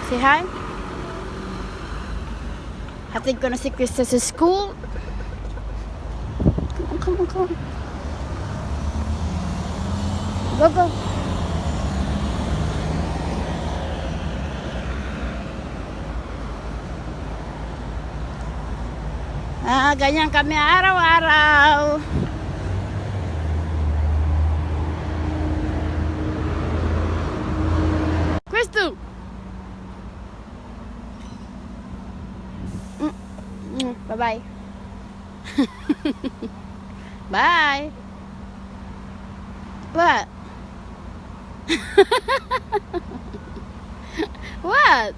Say hi. Hatid ko na si Krista sa school. Come on. Go. Ganyan kami araw-araw. Kristo! Bye-bye. Bye. What? What?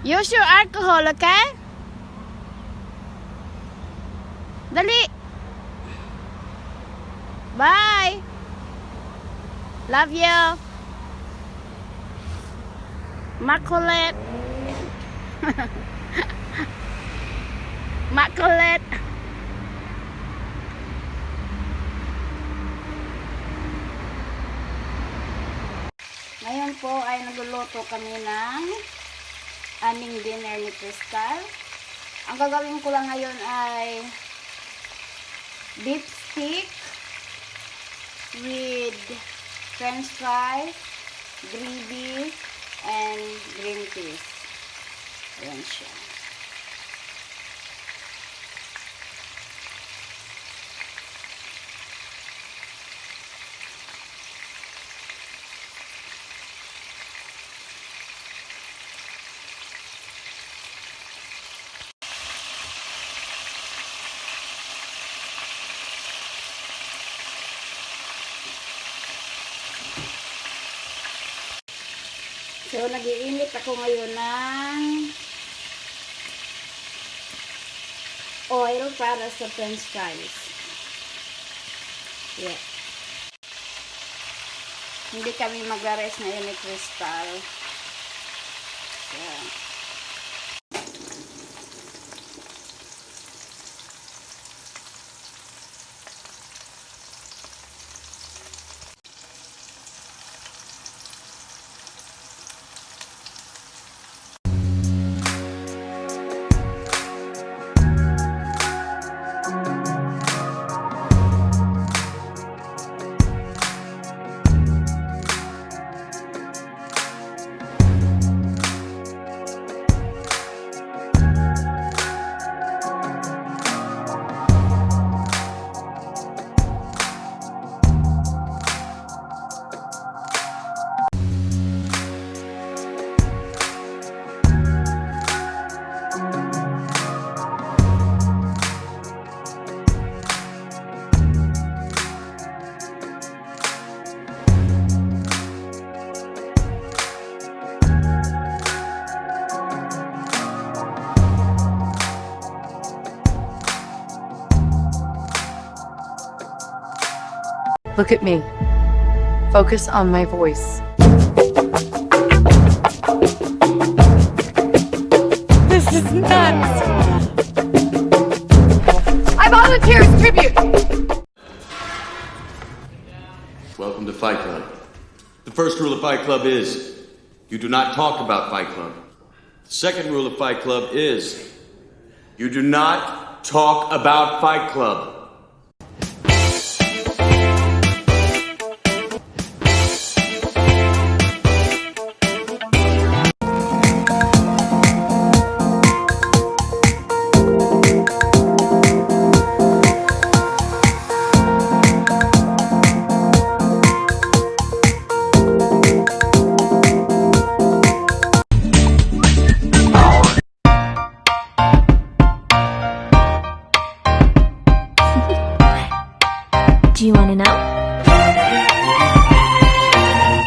Use your alcohol, okay? Dali. Bye. Love you. Makulit. Makulit. Ngayon po ay nagluluto kami ng aming dinner ni Crystal. Ang gagawin ko lang ngayon ay beef stick with french fries, gravy, and green peas. Ayan siya. So, nag-iinit ako ngayon ng oil para sa french fries. Yeah. Hindi kami mag-rest ngayon ni Crystal. Yeah. Look at me. Focus on my voice. This is nuts. I volunteer as tribute. Welcome to Fight Club. The first rule of Fight Club is you do not talk about Fight Club. The second rule of Fight Club is you do not talk about Fight Club. Do you want to know?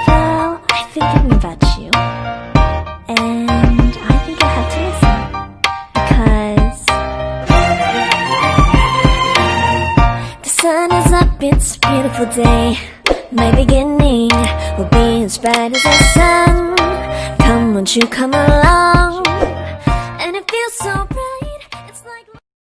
Well, I've been thinking about you, and I think I have to listen, because the sun is up, it's a beautiful day. My beginning will be as bright as the sun. Come, won't you come along?